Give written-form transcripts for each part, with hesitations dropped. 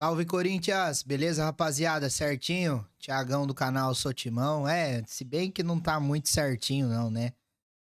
Salve, Corinthians! Beleza, rapaziada? Certinho? Tiagão do canal Sou Timão. Se bem que não tá muito certinho não, né?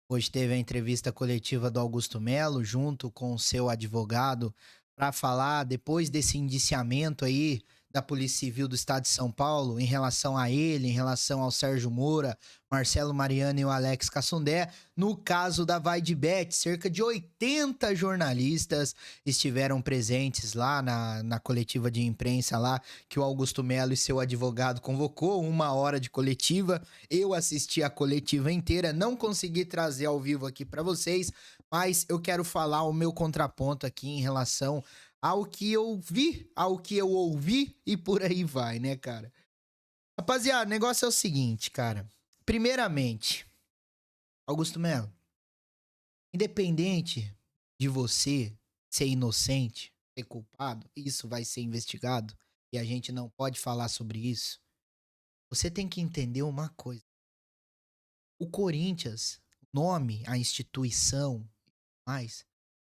Hoje teve a entrevista coletiva do Augusto Melo junto com o seu advogado para falar depois desse indiciamento aí da Polícia Civil do Estado de São Paulo em relação a ele, em relação ao Sérgio Moura, Marcelo Mariano e o Alex Cassundé, no caso da Vai de Bet. Cerca de 80 jornalistas estiveram presentes lá na coletiva de imprensa lá que o Augusto Melo e seu advogado convocou, 1 hora de coletiva. Eu assisti a coletiva inteira, não consegui trazer ao vivo aqui para vocês, mas eu quero falar o meu contraponto aqui em relação ao que eu vi, ao que eu ouvi e por aí vai, né, cara? Rapaziada, o negócio é o seguinte, cara. Primeiramente, Augusto Melo, independente de você ser inocente, ser culpado, isso vai ser investigado e a gente não pode falar sobre isso. Você tem que entender uma coisa. O Corinthians, o nome, a instituição, mais,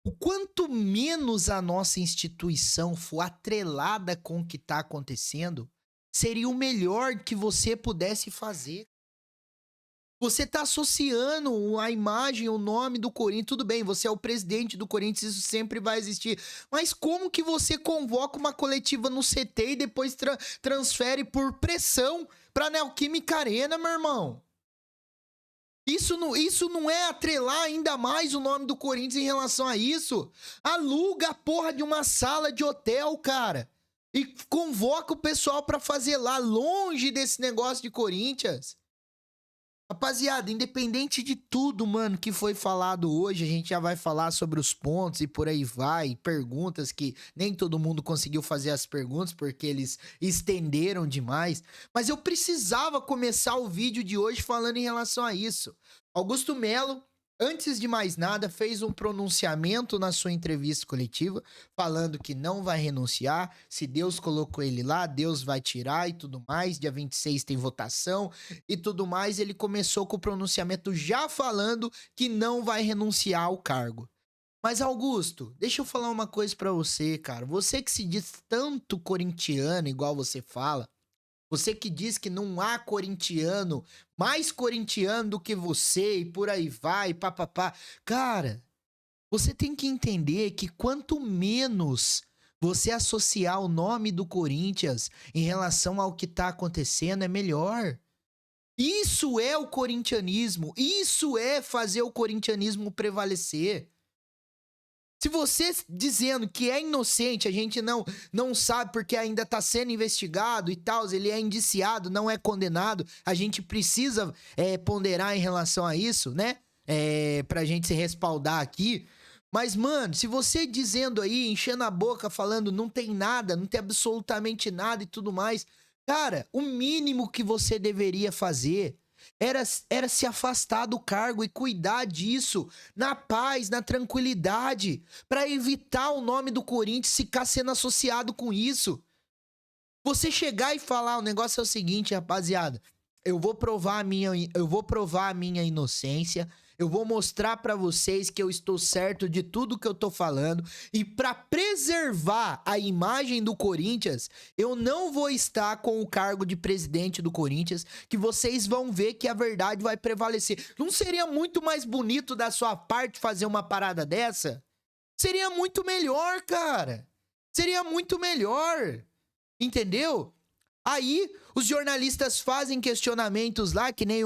o quanto menos a nossa instituição for atrelada com o que tá acontecendo, seria o melhor que você pudesse fazer. Você tá associando a imagem, o nome do Corinthians, tudo bem, você é o presidente do Corinthians, isso sempre vai existir. Mas como que você convoca uma coletiva no CT e depois transfere por pressão pra Neoquímica Arena, meu irmão? Isso não é atrelar ainda mais o nome do Corinthians em relação a isso? Aluga a porra de uma sala de hotel, cara. E convoca o pessoal pra fazer lá, longe desse negócio de Corinthians. Rapaziada, independente de tudo, mano, que foi falado hoje, a gente já vai falar sobre os pontos e por aí vai, perguntas que nem todo mundo conseguiu fazer as perguntas porque eles estenderam demais, mas eu precisava começar o vídeo de hoje falando em relação a isso. Augusto Melo, antes de mais nada, fez um pronunciamento na sua entrevista coletiva, falando que não vai renunciar, se Deus colocou ele lá, Deus vai tirar e tudo mais, dia 26 tem votação e tudo mais. Ele começou com o pronunciamento já falando que não vai renunciar ao cargo. Mas Augusto, deixa eu falar uma coisa pra você, cara. Você que se diz tanto corintiano, igual você fala, você que diz que não há corintiano mais corintiano do que você e por aí vai, papapá. Cara, você tem que entender que quanto menos você associar o nome do Corinthians em relação ao que tá acontecendo, é melhor. Isso é o corintianismo, isso é fazer o corintianismo prevalecer. Se você dizendo que é inocente, a gente não sabe porque ainda tá sendo investigado e tal, ele é indiciado, não é condenado, a gente precisa ponderar em relação a isso, né? Pra gente se respaldar aqui. Mas, mano, se você dizendo aí, enchendo a boca, falando não tem nada, não tem absolutamente nada e tudo mais, cara, o mínimo que você deveria fazer era se afastar do cargo e cuidar disso na paz, na tranquilidade, pra evitar o nome do Corinthians ficar sendo associado com isso. Você chegar e falar, o negócio é o seguinte, rapaziada, eu vou provar a minha inocência, eu vou mostrar pra vocês que eu estou certo de tudo que eu tô falando e pra preservar a imagem do Corinthians, eu não vou estar com o cargo de presidente do Corinthians, que vocês vão ver que a verdade vai prevalecer. Não seria muito mais bonito da sua parte fazer uma parada dessa? Seria muito melhor, cara. Seria muito melhor. Entendeu? Aí, os jornalistas fazem questionamentos lá, que nem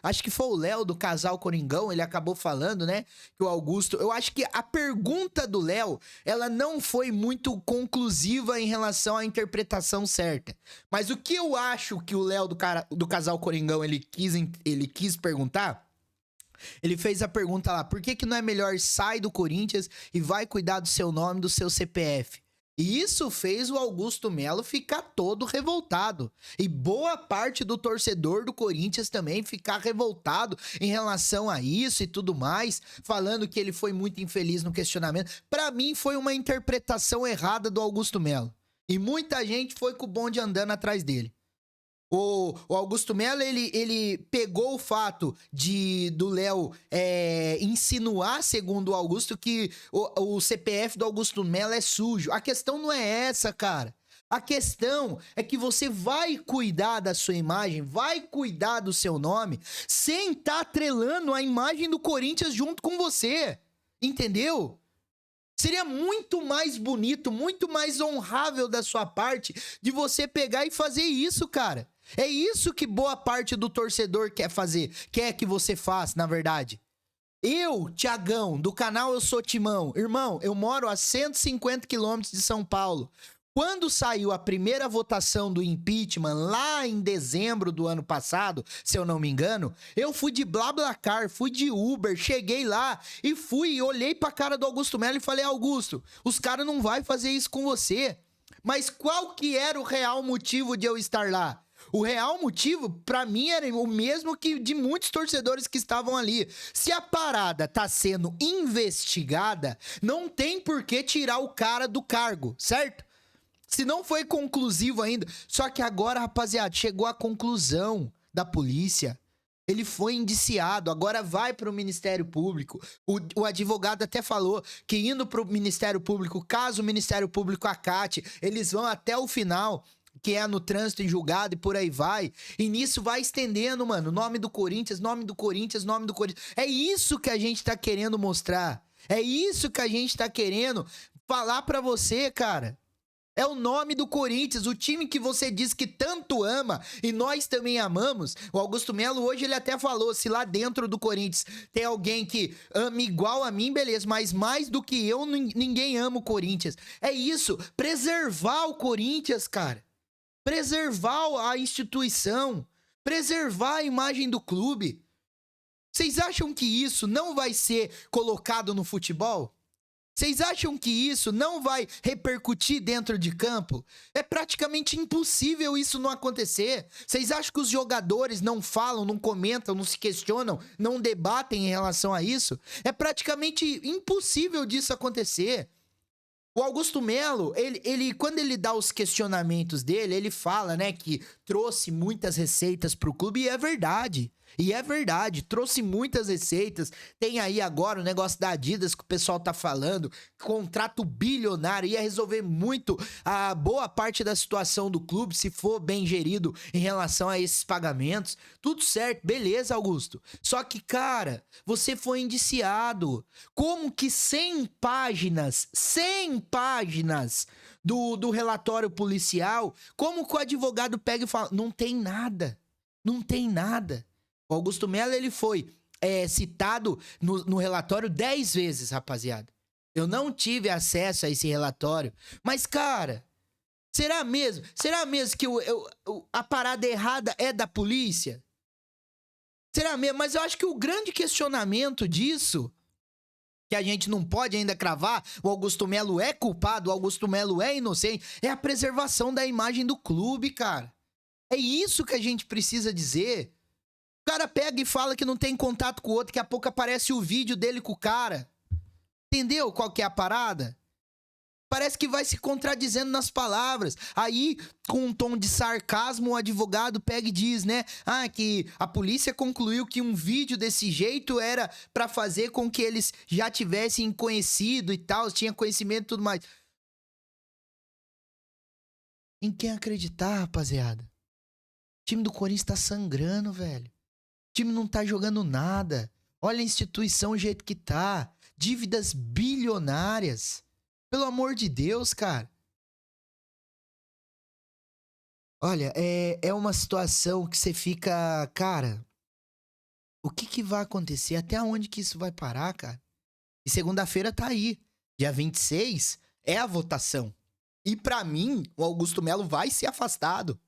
acho que foi o Léo do Casal Coringão, ele acabou falando, né? Que o Augusto. Eu acho que a pergunta do Léo, ela não foi muito conclusiva em relação à interpretação certa. Mas o que eu acho que o Léo do Casal Coringão ele quis perguntar. Ele fez a pergunta lá: por que que não é melhor sai do Corinthians e vai cuidar do seu nome, do seu CPF? E isso fez o Augusto Melo ficar todo revoltado. E boa parte do torcedor do Corinthians também ficar revoltado em relação a isso e tudo mais, falando que ele foi muito infeliz no questionamento. Pra mim foi uma interpretação errada do Augusto Melo. E muita gente foi com o bonde andando atrás dele. O Augusto Melo, ele pegou o fato do Léo insinuar, segundo o Augusto, que o CPF do Augusto Melo é sujo. A questão não é essa, cara. A questão é que você vai cuidar da sua imagem, vai cuidar do seu nome, sem estar atrelando a imagem do Corinthians junto com você. Entendeu? Seria muito mais bonito, muito mais honrável da sua parte de você pegar e fazer isso, cara. É isso que boa parte do torcedor quer fazer, quer que você faça, na verdade. Eu, Tiagão, do canal Eu Sou Timão, irmão, eu moro a 150 quilômetros de São Paulo. Quando saiu a primeira votação do impeachment, lá em dezembro do ano passado, se eu não me engano, eu fui de BlaBlaCar, fui de Uber, cheguei lá e fui, olhei pra cara do Augusto Melo e falei, Augusto, os caras não vai fazer isso com você. Mas qual que era o real motivo de eu estar lá? O real motivo, pra mim, era o mesmo que de muitos torcedores que estavam ali. Se a parada tá sendo investigada, não tem por que tirar o cara do cargo, certo? Se não foi conclusivo ainda. Só que agora, rapaziada, chegou a conclusão da polícia. Ele foi indiciado, agora vai pro Ministério Público. O advogado até falou que indo pro Ministério Público, caso o Ministério Público acate, eles vão até o final, que é no trânsito em julgado e por aí vai. E nisso vai estendendo, mano. Nome do Corinthians, nome do Corinthians, nome do Corinthians. É isso que a gente tá querendo mostrar. É isso que a gente tá querendo falar pra você, cara. É o nome do Corinthians, o time que você diz que tanto ama e nós também amamos. O Augusto Melo hoje ele até falou, se lá dentro do Corinthians tem alguém que ama igual a mim, beleza, mas mais do que eu, ninguém ama o Corinthians. É isso, preservar o Corinthians, cara. Preservar a instituição, preservar a imagem do clube. Vocês acham que isso não vai ser colocado no futebol? Vocês acham que isso não vai repercutir dentro de campo? É praticamente impossível isso não acontecer. Vocês acham que os jogadores não falam, não comentam, não se questionam, não debatem em relação a isso? É praticamente impossível disso acontecer. O Augusto Melo, quando ele dá os questionamentos dele, ele fala, né, que trouxe muitas receitas pro clube, e é verdade. E é verdade, trouxe muitas receitas. Tem aí agora o negócio da Adidas que o pessoal tá falando, contrato bilionário, ia resolver muito a boa parte da situação do clube se for bem gerido em relação a esses pagamentos. Tudo certo, beleza, Augusto. Só que, cara, você foi indiciado. Como que 100 páginas do relatório policial, como que o advogado pega e fala, não tem nada, não tem nada. O Augusto Melo, ele foi citado no relatório 10 vezes, rapaziada. Eu não tive acesso a esse relatório. Mas, cara, será mesmo? Será mesmo que a parada errada é da polícia? Será mesmo? Mas eu acho que o grande questionamento disso, que a gente não pode ainda cravar, o Augusto Melo é culpado, o Augusto Melo é inocente, é a preservação da imagem do clube, cara. É isso que a gente precisa dizer. O cara pega e fala que não tem contato com o outro, daqui a pouco aparece o vídeo dele com o cara. Entendeu qual que é a parada? Parece que vai se contradizendo nas palavras. Aí, com um tom de sarcasmo, o advogado pega e diz, né? Ah, que a polícia concluiu que um vídeo desse jeito era pra fazer com que eles já tivessem conhecido e tal, tinha conhecimento e tudo mais. Em quem acreditar, rapaziada? O time do Corinthians tá sangrando, velho. O time não tá jogando nada. Olha a instituição o jeito que tá. Dívidas bilionárias. Pelo amor de Deus, cara. Olha, é uma situação que você fica... Cara, o que vai acontecer? Até onde que isso vai parar, cara? E segunda-feira tá aí. Dia 26 é a votação. E pra mim, o Augusto Melo vai ser afastado.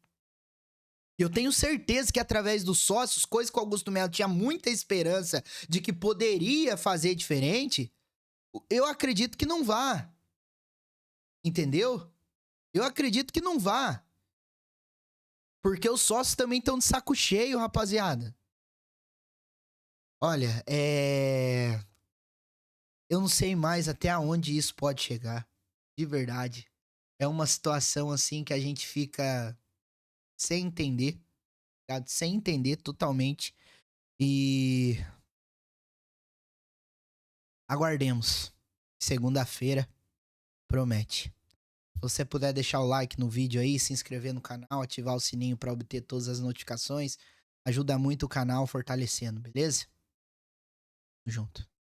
Eu tenho certeza que através dos sócios, coisa que o Augusto Melo tinha muita esperança de que poderia fazer diferente, eu acredito que não vá. Entendeu? Eu acredito que não vá. Porque os sócios também estão de saco cheio, rapaziada. Olha, eu não sei mais até onde isso pode chegar. De verdade. É uma situação assim que a gente fica sem entender. Tá? Sem entender totalmente. E aguardemos. Segunda-feira promete. Se você puder deixar o like no vídeo aí, se inscrever no canal, ativar o sininho pra obter todas as notificações, ajuda muito o canal fortalecendo, beleza? Tamo junto.